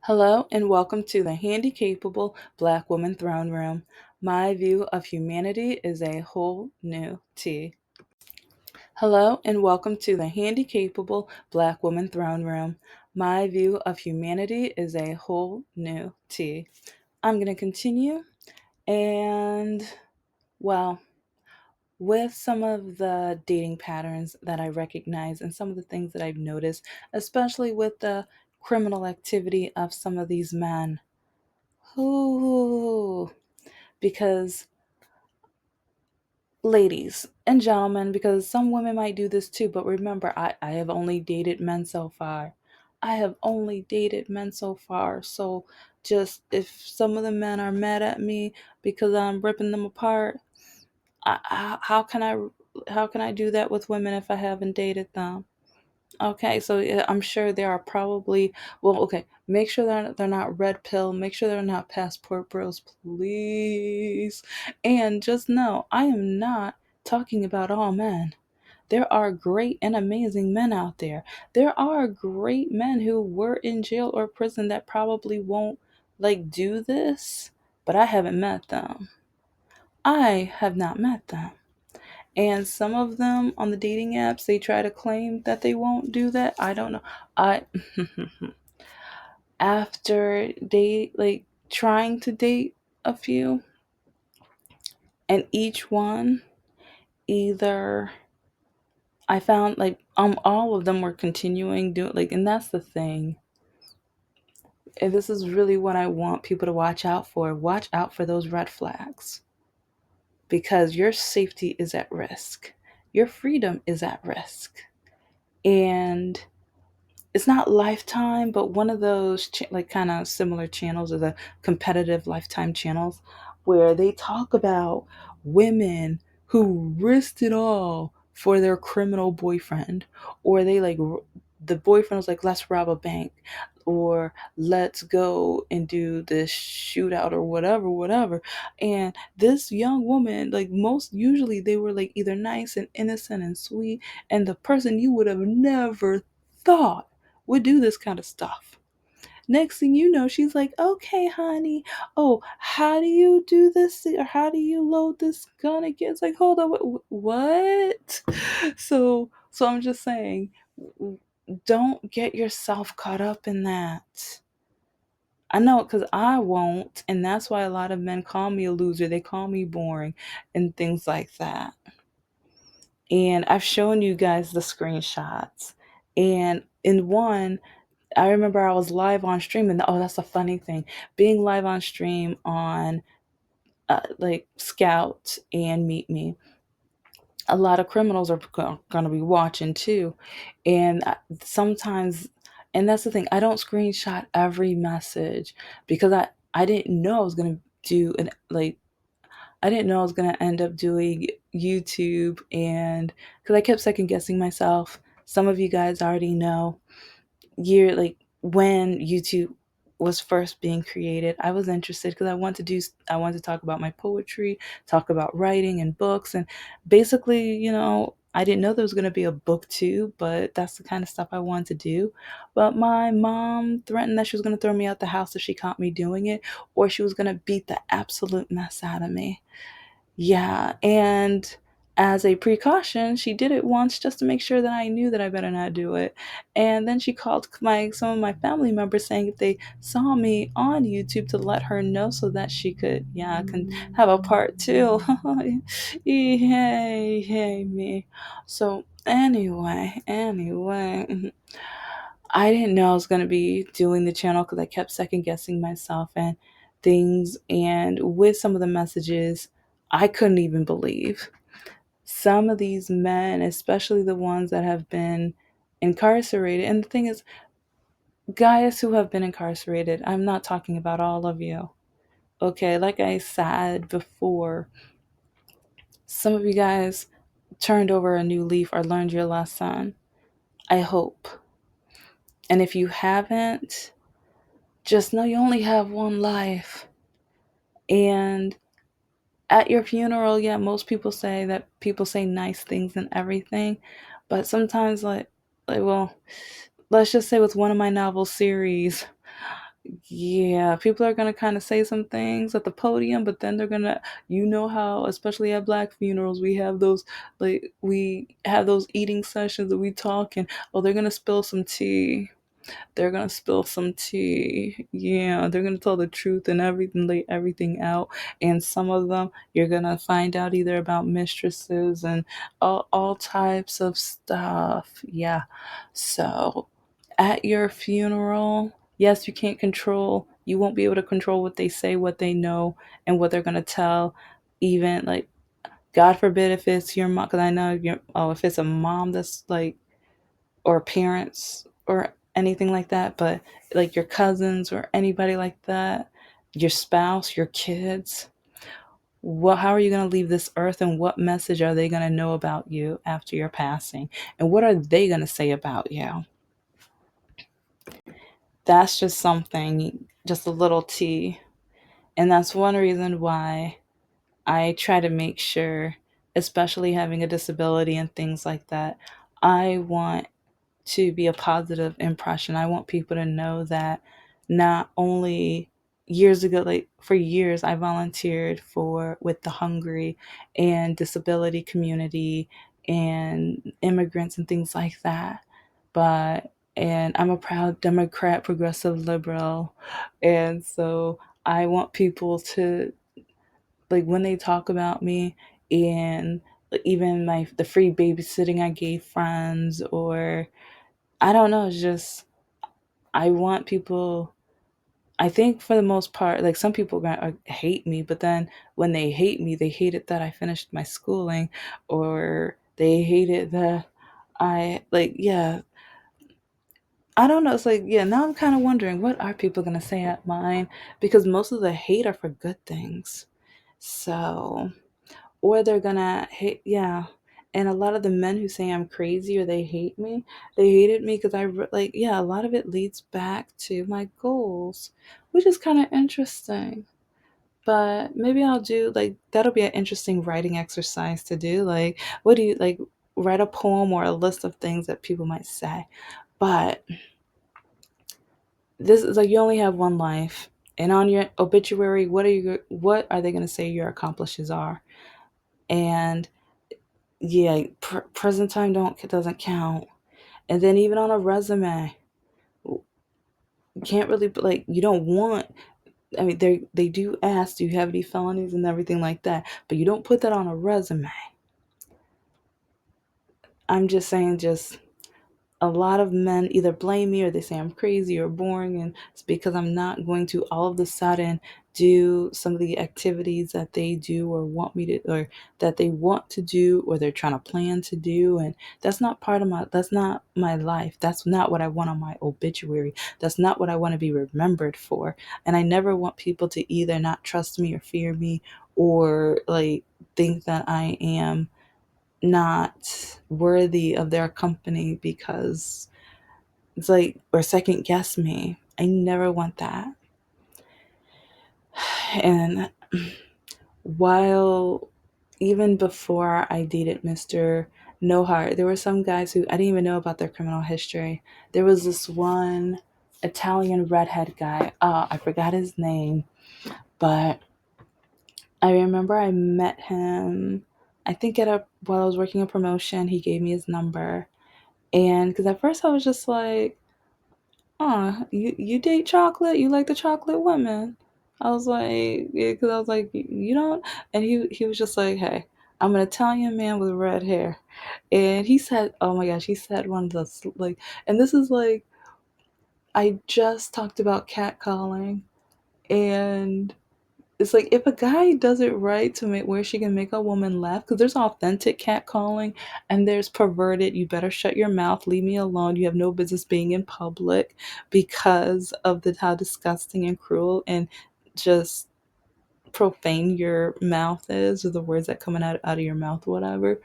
Hello and welcome to the Handicapable Black Woman Throne Room. My view of humanity is a whole new tea. Hello and welcome to the Handicapable Black Woman Throne Room. My view of humanity is a whole new tea. I'm going to continue and, well, with some of the dating patterns that I recognize and some of the things that I've noticed, especially with the criminal activity of some of these men. Ooh, because ladies and gentlemen, because some women might do this too, but remember, I have only dated men so far. I have only dated men so far. So just if some of the men are mad at me because I'm ripping them apart, how can I do that with women if I haven't dated them? Okay, so yeah, I'm sure there are probably, well, okay, make sure they're not red pill, make sure they're not passport bros, please. And just know, I am not talking about all men. There are great and amazing men out there. There are great men who were in jail or prison that probably won't do this, but I haven't met them. I have not met them. And some of them on the dating apps, they try to claim that they won't do that. I don't know. I after trying to date a few, and each one either I found all of them were continuing doing and that's the thing. And this is really what I want people to watch out for. Watch out for those red flags because your safety is at risk. Your freedom is at risk. And it's not Lifetime, but one of those kind of similar channels are the competitive Lifetime channels where they talk about women who risked it all for their criminal boyfriend, or the boyfriend was like, let's rob a bank, or let's go and do this shootout or whatever. And this young woman, most usually they were either nice and innocent and sweet, and the person you would have never thought would do this kind of stuff. Next thing you know, she's like, okay, honey, oh, how do you do this? Or how do you load this gun again? It's like, hold on, what? So I'm just saying, don't get yourself caught up in that. I know because I won't. And that's why a lot of men call me a loser. They call me boring and things like that. And I've shown you guys the screenshots. And in one, I remember I was live on stream, and oh, that's a funny thing. Being live on stream on Scout and Meet Me, a lot of criminals are going to be watching too. And sometimes, and that's the thing, I don't screenshot every message because I didn't know I was going to do I didn't know I was going to end up doing YouTube, and because I kept second guessing myself. Some of you guys already know when YouTube was first being created, I was interested because I wanted to talk about my poetry, talk about writing and books, and basically, I didn't know there was going to be a book too, but that's the kind of stuff I wanted to do. But my mom threatened that she was going to throw me out the house if she caught me doing it, or she was going to beat the absolute mess out of me. Yeah, and as a precaution, she did it once just to make sure that I knew that I better not do it. And then she called some of my family members saying if they saw me on YouTube to let her know so that she could, yeah, can have a part two. Hey, me. So anyway, I didn't know I was going to be doing the channel because I kept second guessing myself and things. And with some of the messages, I couldn't even believe. Some of these men, especially the ones that have been incarcerated, and the thing is, guys who have been incarcerated, I'm not talking about all of you. Okay, like I said before, some of you guys turned over a new leaf or learned your lesson. I hope. And if you haven't, just know you only have one life. And at your funeral, yeah, most people say that people say nice things and everything. But sometimes, well, let's just say with one of my novel series, Yeah, people are gonna kind of say some things at the podium, but then they're gonna, you know how, especially at black funerals, we have those, like, we have those eating sessions that we talk, and oh, they're gonna spill some tea. They're gonna spill some tea. Yeah, they're gonna tell the truth and everything, lay everything out. And some of them you're gonna find out either about mistresses and all types of stuff. Yeah. So at your funeral, yes, you can't control, you won't be able to control what they say, what they know, and what they're gonna tell. Even like, God forbid if it's your mom, because I know your, oh, if it's a mom that's like, or parents or anything like that, but like your cousins or anybody like that, your spouse, your kids, what, how are you going to leave this earth, and what message are they going to know about you after your passing, and what are they going to say about you? That's just something, just a little tea. And that's one reason why I try to make sure, especially having a disability and things like that, I want to be a positive impression. I want people to know that not only years ago, like for years, I volunteered for with the hungry and disability community and immigrants and things like that. But, and I'm a proud Democrat, progressive liberal. And so I want people to, like, when they talk about me, and like, even my the free babysitting I gave friends, or I don't know, it's just, I want people, I think for the most part, like some people hate me, but then when they hate me, they hate it that I finished my schooling, or they hate it that I, like, yeah, I don't know. It's like, yeah, now I'm kind of wondering, what are people going to say at mine? Because most of the hate are for good things. So, or they're gonna hate, yeah. And a lot of the men who say I'm crazy or they hate me, they hated me because like, yeah, a lot of it leads back to my goals, which is kind of interesting. But maybe I'll do, like, that'll be an interesting writing exercise to do. Like, what do you like, write a poem or a list of things that people might say. But this is like, you only have one life, and on your obituary, what are they going to say your accomplishments are? And yeah, present time don't doesn't count. And then even on a resume, you can't really, like, you don't want, I mean, they do ask, do you have any felonies and everything like that, but you don't put that on a resume. I'm just saying, just a lot of men either blame me or they say I'm crazy or boring, and it's because I'm not going to all of a sudden do some of the activities that they do or want me to, or that they want to do, or they're trying to plan to do. And that's not my life. That's not what I want on my obituary. That's not what I want to be remembered for. And I never want people to either not trust me or fear me, or like think that I am not worthy of their company, because it's like, or second guess me. I never want that. And while, even before I dated Mr. No Heart, there were some guys who I didn't even know about their criminal history. There was this one Italian redhead guy. I forgot his name, but I remember I met him, I think at a, while I was working a promotion, he gave me his number. And because at first I was just like, "Oh, you date chocolate? You like the chocolate women?" I was like, yeah, because I was like, you don't. And he was just like, hey, I'm an Italian man with red hair, and he said, oh my gosh, he said one of the like, and this is like, I just talked about catcalling, and it's like, if a guy does it right to make where she can make a woman laugh, because there's authentic catcalling and there's perverted, you better shut your mouth, leave me alone, you have no business being in public, because of the how disgusting and cruel and just profane your mouth is, or the words that coming out of your mouth, whatever.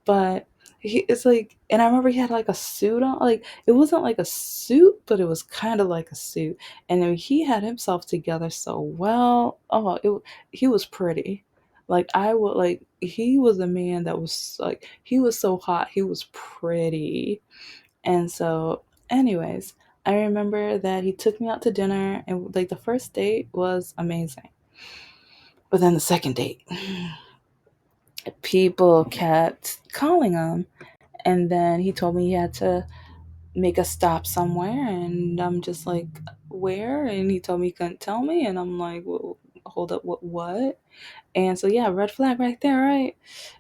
But it's like, and I remember he had like a suit on, like it wasn't like a suit, but it was kind of like a suit. And then he had himself together so well. Oh, he was pretty. Like, I would, like, he was a man that was like, he was so hot, he was pretty. And so, anyways, I remember that he took me out to dinner, and like the first date was amazing. But then the second date, people kept calling him. And then he told me he had to make a stop somewhere. And I'm just like, where? And he told me he couldn't tell me. And I'm like, well, hold up, what? And so, yeah, red flag right there, right?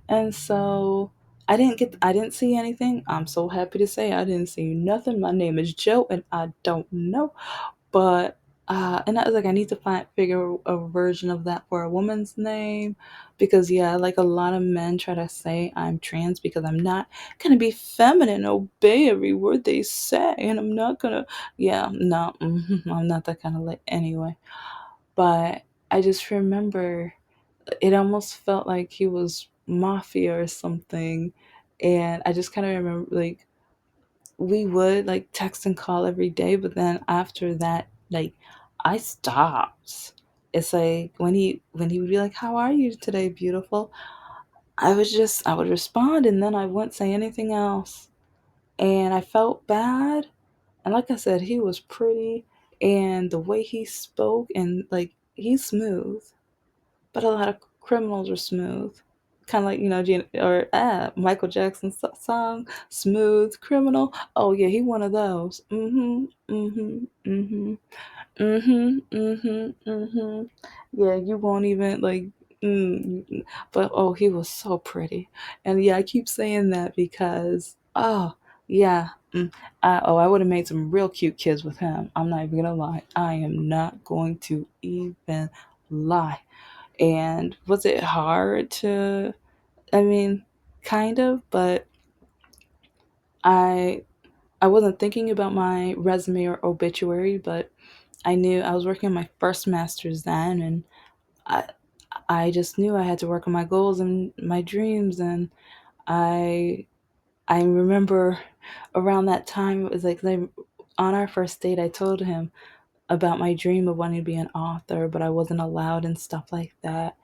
And so I didn't see anything. I'm so happy to say I didn't see nothing. My name is Joe, and I don't know. But and I was like, I need to figure a version of that for a woman's name, because yeah, like a lot of men try to say I'm trans because I'm not gonna be feminine, obey every word they say, and I'm not gonna, yeah, no, I'm not that kind of like anyway. But I just remember it almost felt like he was mafia or something, and I just kind of remember like we would like text and call every day, but then after that, like I stopped. It's like when he would be like, "How are you today, beautiful?" I would respond, and then I wouldn't say anything else. And I felt bad. And like I said, he was pretty, and the way he spoke, and like he's smooth, but a lot of criminals are smooth. Kind of like, Michael Jackson's song, Smooth Criminal. Oh, yeah, he one of those. Yeah, you won't even, like, but oh, he was so pretty. And yeah, I keep saying that because, oh, yeah. I would have made some real cute kids with him. I'm not even gonna lie. I am not going to even lie. And was it hard to, I mean, kind of, but I I wasn't thinking about my resume or obituary, but I knew I was working on my first master's then, and I I just knew I had to work on my goals and my dreams. And I I remember around that time, it was like on our first date I told him about my dream of wanting to be an author, but I wasn't allowed and stuff like that.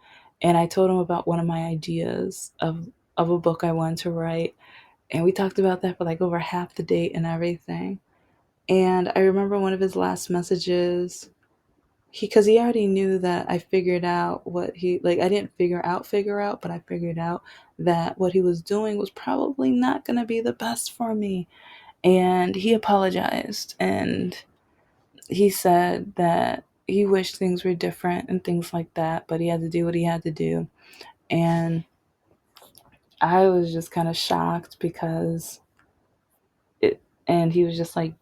And I told him about one of my ideas of a book I wanted to write, and we talked about that for like over half the date and everything. And I remember one of his last messages, because he already knew that I figured out what he, like, I didn't figure out, but I figured out that what he was doing was probably not going to be the best for me. And he apologized, and he said that he wished things were different and things like that, but he had to do what he had to do. And I was just kind of shocked because and he was just like,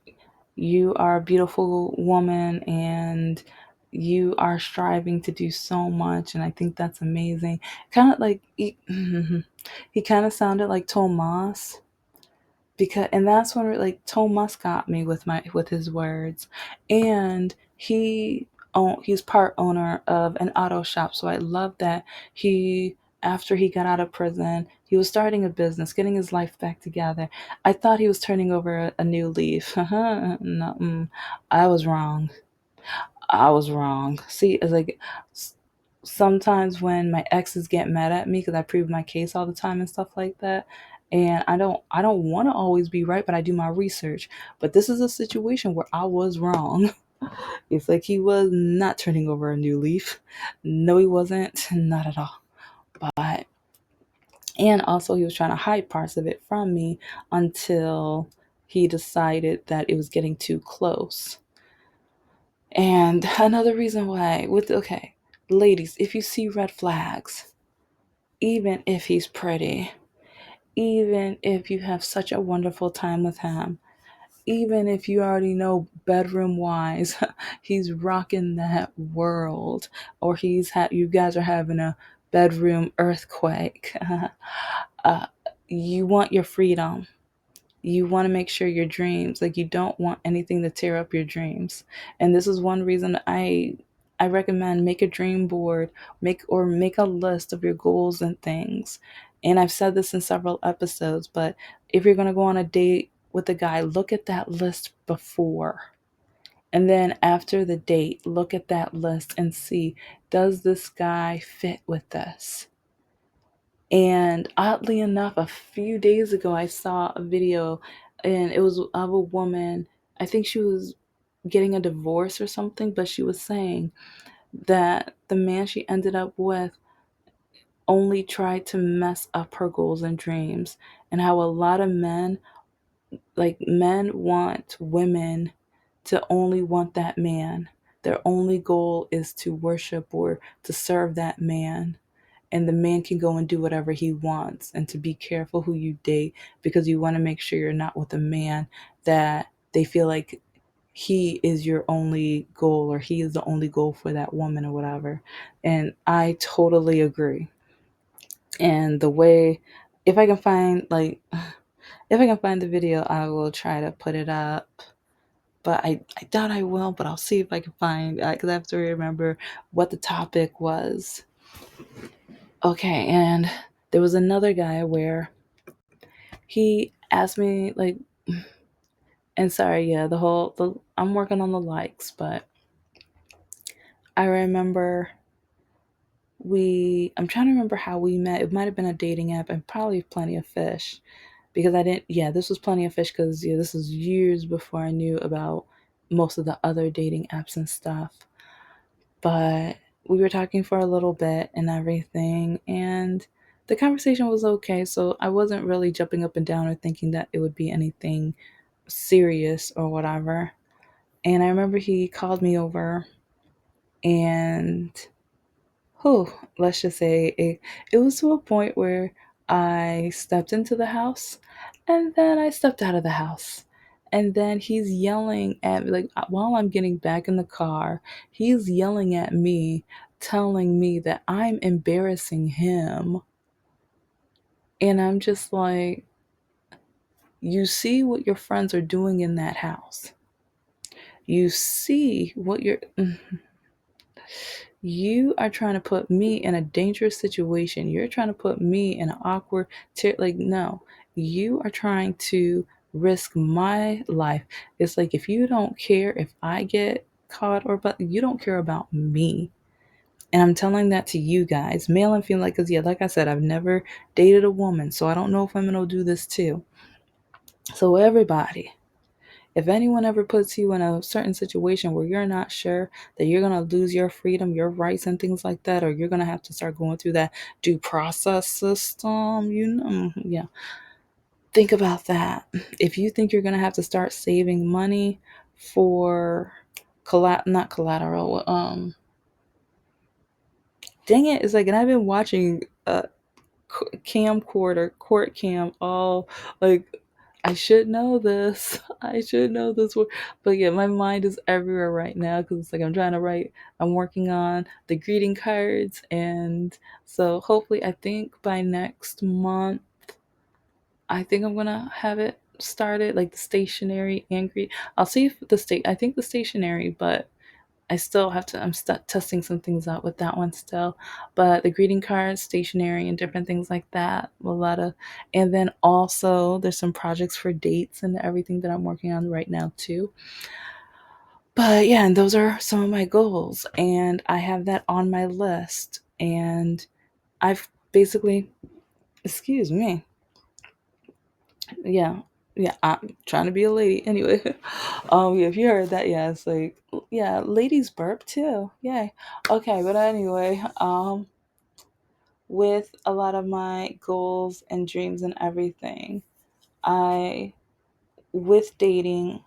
you are a beautiful woman, and you are striving to do so much, and I think that's amazing. Kind of like he kind of sounded like Tomas, because and that's when like Tomas got me with his words. And he's part owner of an auto shop, so I love that he, after he got out of prison, he was starting a business, getting his life back together. I thought he was turning over a new leaf. No, I was wrong. I was wrong. See, it's like sometimes when my exes get mad at me because I prove my case all the time and stuff like that, and I don't want to always be right, but I do my research. But this is a situation where I was wrong. It's like he was not turning over a new leaf. No, he wasn't. Not at all. But and also he was trying to hide parts of it from me until he decided that it was getting too close. And another reason why, with okay, ladies, if you see red flags, even if he's pretty, even if you have such a wonderful time with him, even if you already know bedroom wise, he's rocking that world, or you guys are having a bedroom earthquake. uh, you want your freedom. You want to make sure your dreams, like, you don't want anything to tear up your dreams. And this is one reason I recommend make a dream board, make a list of your goals and things. And I've said this in several episodes, but if you're going to go on a date with a guy, look at that list before. And then after the date, look at that list and see, does this guy fit with this? And oddly enough, a few days ago, I saw a video, and it was of a woman. I think she was getting a divorce or something, but she was saying that the man she ended up with only tried to mess up her goals and dreams, and how a lot of men, like men want women to only want that man. Their only goal is to worship or to serve that man. And the man can go and do whatever he wants, and to be careful who you date, because you want to make sure you're not with a man that they feel like he is your only goal, or he is the only goal for that woman or whatever. And I totally agree. And the way, if I can find like if I can find the video, I will try to put it up. But I doubt I will, but I'll see if I can find, because I have to remember what the topic was. Okay, and there was another guy where he asked me like, and sorry, yeah, the I'm working on the likes, but I remember I'm trying to remember how we met. It might have been a dating app, and probably Plenty of Fish, because I didn't. Yeah, this was Plenty of Fish, because yeah, this was years before I knew about most of the other dating apps and stuff. But we were talking for a little bit and everything, and the conversation was okay. So I wasn't really jumping up and down or thinking that it would be anything serious or whatever. And I remember he called me over, and whew, let's just say it was to a point where I stepped into the house, and then I stepped out of the house. And then he's yelling at me, like while I'm getting back in the car, he's yelling at me, telling me that I'm embarrassing him. And I'm just like, you see what your friends are doing in that house. You see what you are trying to put me in a dangerous situation. You're trying to put me in an awkward, like, no, you are trying to risk my life. It's like, if you don't care if I get caught, or, but you don't care about me. And I'm telling that to you guys, male and female, because yeah, like I said, I've never dated a woman, so I don't know if women will do this too. So everybody, if anyone ever puts you in a certain situation where you're not sure that you're going to lose your freedom, your rights, and things like that, or you're going to have to start going through that due process system, yeah, think about that. If you think you're going to have to start saving money for not collateral, dang it, it's like, and I've been watching camcorder, court cam, all like, I should know this. I should know this word. But yeah, my mind is everywhere right now, because it's like I'm trying to write, I'm working on the greeting cards. And so hopefully, I think by next month, I think I'm going to have it started, like the stationery and greet. I'll see if I think the stationery, but I still have to, I'm testing some things out with that one still. But the greeting cards, stationery, and different things like that. A lot of, and then also there's some projects for dates and everything that I'm working on right now too. But yeah, and those are some of my goals. And I have that on my list. And I've basically, excuse me, yeah, yeah, I'm trying to be a lady anyway. Yeah, if you heard that, yeah, it's like, yeah, ladies burp too, yay. Okay, but anyway, with a lot of my goals and dreams and everything, I with dating,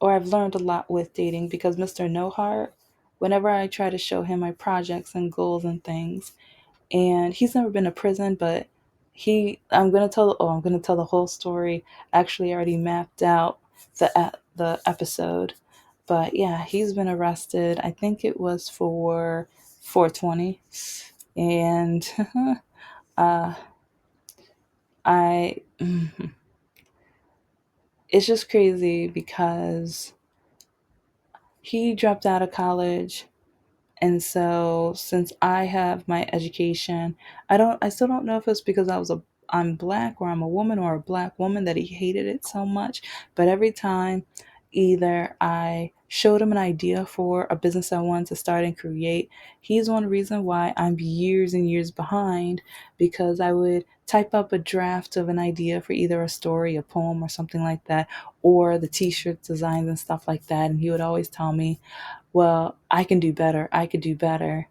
or I've learned a lot with dating, because Mr. No Heart, whenever I try to show him my projects and goals and things, and he's never been to prison, but I'm gonna tell the whole story. Actually, I already mapped out the episode, but yeah, he's been arrested. I think it was for 420, and uh, I it's just crazy, because he dropped out of college. And so, since I have my education, I still don't know if it's because I'm black, or I'm a woman, or a black woman, that he hated it so much. But every time either I showed him an idea for a business I wanted to start and create. He's one reason why I'm years and years behind, because I would type up a draft of an idea for either a story, a poem, or something like that, or the t-shirt designs and stuff like that. And he would always tell me, well, I can do better. I could do better.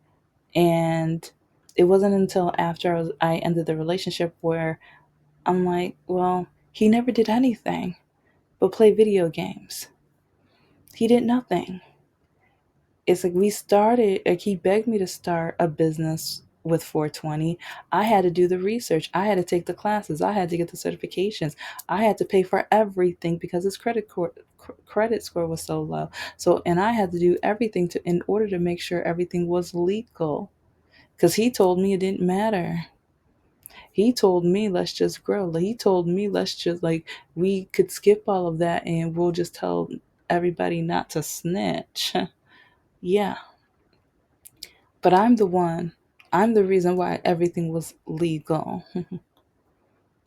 And it wasn't until after I ended the relationship where I'm like, well, he never did anything but play video games. He did nothing. It's like we started, like he begged me to start a business with 420. I had to do the research. I had to take the classes. I had to get the certifications. I had to pay for everything because his credit score was so low. So, and I had to do everything to in order to make sure everything was legal. Because he told me it didn't matter. He told me let's just grow. He told me let's just like we could skip all of that and we'll just tell everybody not to snitch. Yeah. But I'm the one. I'm the reason why everything was legal.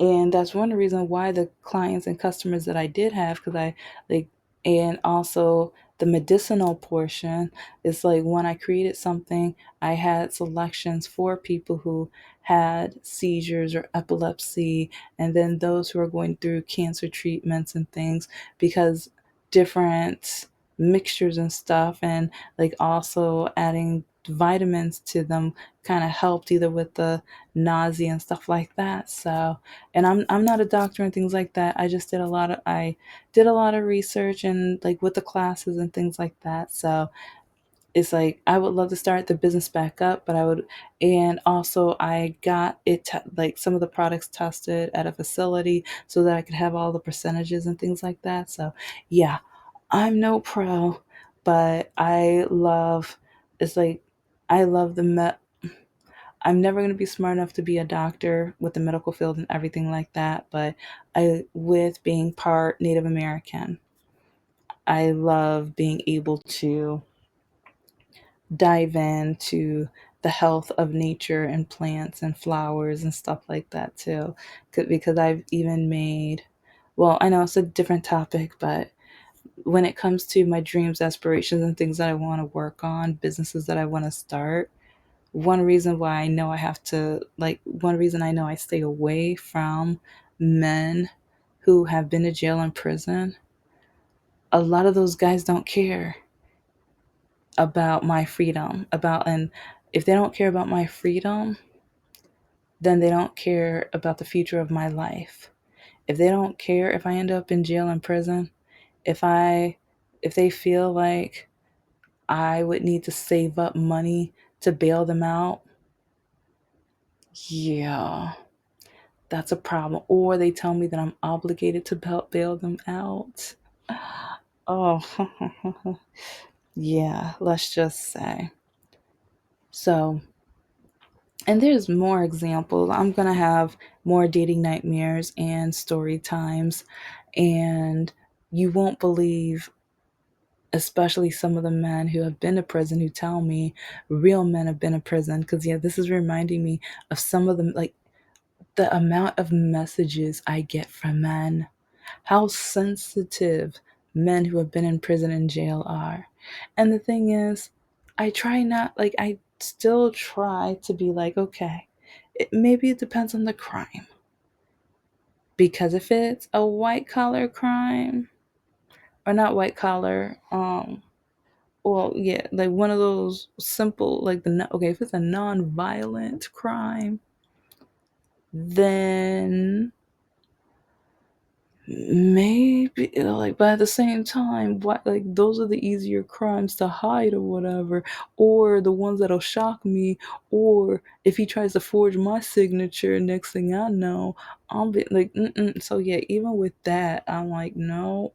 And that's one reason why the clients and customers that I did have, because I like, and also the medicinal portion is like when I created something, I had selections for people who had seizures or epilepsy, and then those who are going through cancer treatments and things, because different mixtures and stuff, and like also adding vitamins to them kind of helped either with the nausea and stuff like that. So, and I'm not a doctor and things like that. I did a lot of research and like with the classes and things like that. So it's like I would love to start the business back up, but I would, and also I got like some of the products tested at a facility so that I could have all the percentages and things like that. So yeah, I'm no pro, but I love, it's like I love I'm never going to be smart enough to be a doctor with the medical field and everything like that, but with being part Native American, I love being able to dive into the health of nature and plants and flowers and stuff like that too. Because I've even made, well, I know it's a different topic, but when it comes to my dreams, aspirations, and things that I want to work on, businesses that I want to start, one reason I know I stay away from men who have been to jail and prison, a lot of those guys don't care about my freedom, and if they don't care about my freedom, then they don't care about the future of my life. If they don't care if I end up in jail and prison, if I, if they feel like I would need to save up money to bail them out, yeah, that's a problem. Or they tell me that I'm obligated to bail them out. Oh, yeah, let's just say. So, and there's more examples. I'm going to have more dating nightmares and story times. And you won't believe, especially some of the men who have been to prison who tell me real men have been to prison. Because, yeah, this is reminding me of some of them, like the amount of messages I get from men, how sensitive men who have been in prison and jail are. And the thing is, I still try to be like, okay, maybe it depends on the crime. Because if it's a white collar crime, or not white collar, well, yeah, like one of those simple, like okay, if it's a non-violent crime, then maybe like, but at the same time, what, like those are the easier crimes to hide or whatever, or the ones that'll shock me, or if he tries to forge my signature, next thing I know, I'll be like, mm-mm. So yeah, even with that, I'm like, no,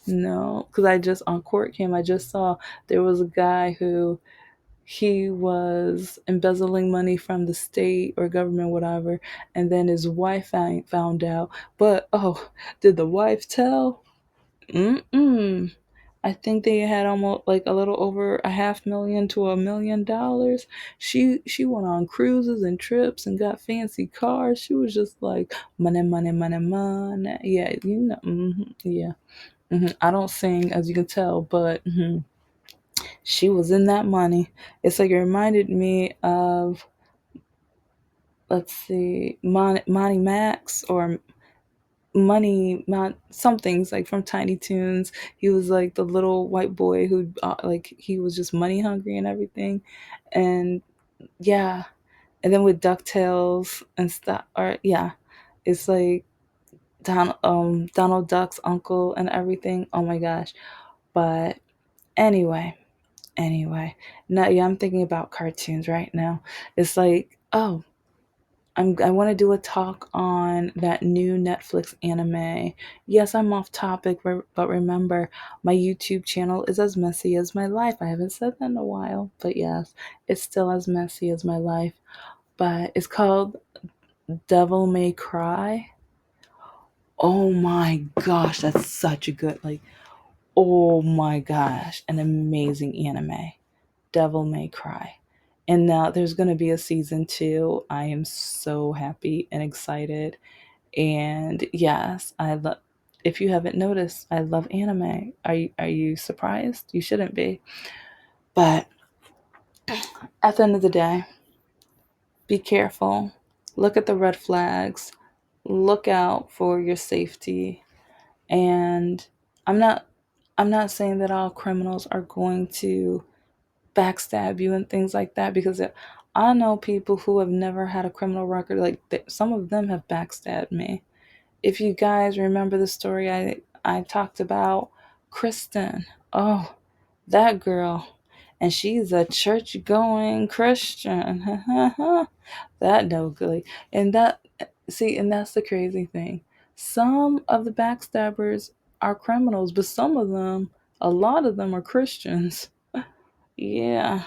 no, because I just on court cam, I just saw there was a guy who he was embezzling money from the state or government, whatever, and then his wife found out. But oh, did the wife tell? Mm-mm. I think they had almost like a little over a $500,000 to $1 million. She went on cruises and trips and got fancy cars. She was just like money, money, money, money. Yeah, you know, yeah. I don't sing, as you can tell, but she was in that money. It's like it reminded me of, let's see, Monty Max or some things like from Tiny Toons. He was like the little white boy who like he was just money hungry and everything, and yeah, and then with Ducktales and stuff. Or yeah, it's like Donald Duck's uncle and everything. Oh my gosh! But anyway, now yeah, I'm thinking about cartoons right now. It's like, oh, I want to do a talk on that new Netflix anime. Yes, I'm off topic, but remember, my YouTube channel is as messy as my life. I haven't said that in a while, but yes, it's still as messy as my life. But it's called Devil May Cry. Oh my gosh, that's such a good, like, oh my gosh, an amazing anime. Devil May Cry. And now there's going to be a season 2. I am so happy and excited. And yes, I love, if you haven't noticed, I love anime. Are you surprised? You shouldn't be. But at the end of the day, be careful. Look at the red flags. Look out for your safety. And I'm not I'm not saying that all criminals are going to backstab you and things like that, because I know people who have never had a criminal record. Like some of them have backstabbed me. If you guys remember the story I talked about, Kristen. Oh, that girl. And she's a church going Christian. That no good. And that's the crazy thing. Some of the backstabbers are criminals, but some of them, a lot of them are Christians. Yeah,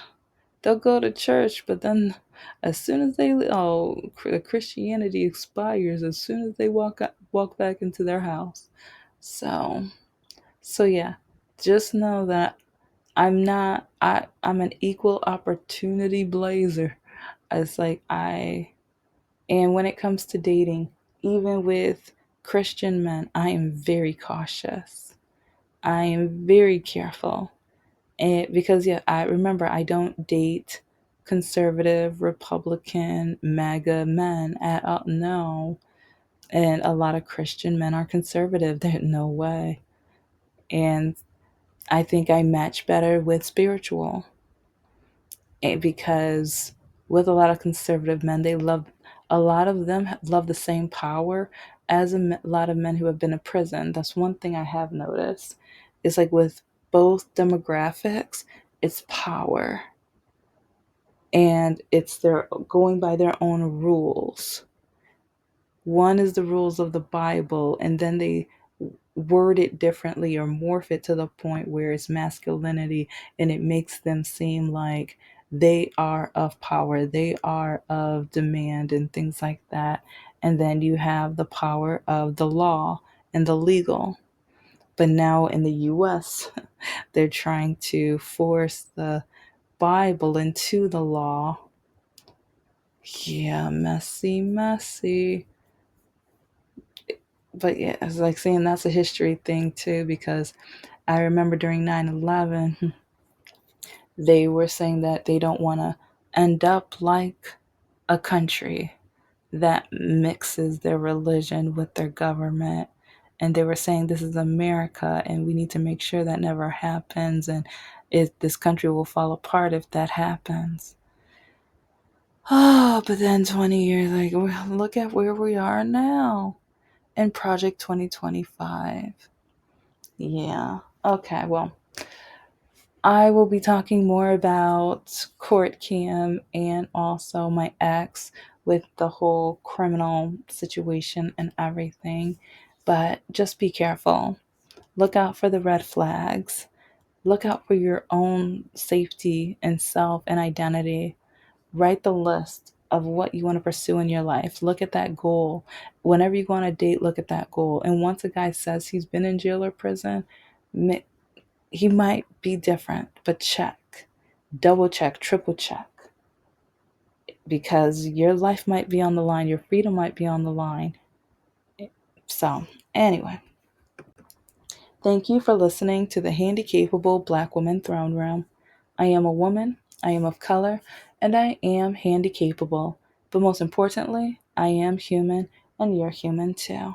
they'll go to church, but then as soon as the Christianity expires as soon as they walk back into their house. So yeah, just know that I'm an equal opportunity blazer. It's like and when it comes to dating, even with Christian men, I am very cautious. I am very careful. And because yeah, I remember I don't date conservative, Republican, MAGA men at all. No. And a lot of Christian men are conservative. There's no way. And I think I match better with spiritual. Because with a lot of conservative men, a lot of them love the same power as lot of men who have been in prison. That's one thing I have noticed. It's like with both demographics, it's power, and it's their going by their own rules. One is the rules of the Bible, and then they word it differently or morph it to the point where it's masculinity, and it makes them seem like they are of power, they are of demand, and things like that. And then you have the power of the law and the legal. But now in the US, they're trying to force the Bible into the law. Yeah, messy, messy. But yeah, it's like saying that's a history thing too, because I remember during 9/11, they were saying that they don't want to end up like a country that mixes their religion with their government. And they were saying this is America and we need to make sure that never happens. And this country will fall apart if that happens. Oh, but then 20 years, like, well, look at where we are now in Project 2025. Yeah. Okay, well, I will be talking more about court cam and also my ex with the whole criminal situation and everything. But just be careful. Look out for the red flags. Look out for your own safety and self and identity. Write the list of what you want to pursue in your life. Look at that goal. Whenever you go on a date, look at that goal. And once a guy says he's been in jail or prison, he might be different, but check, double check, triple check, because your life might be on the line, your freedom might be on the line. So, anyway, Thank you for listening to the Handicapable Black Woman Throne Room. I am a woman, I am of color, and I am handicapable. But most importantly, I am human, and you're human too.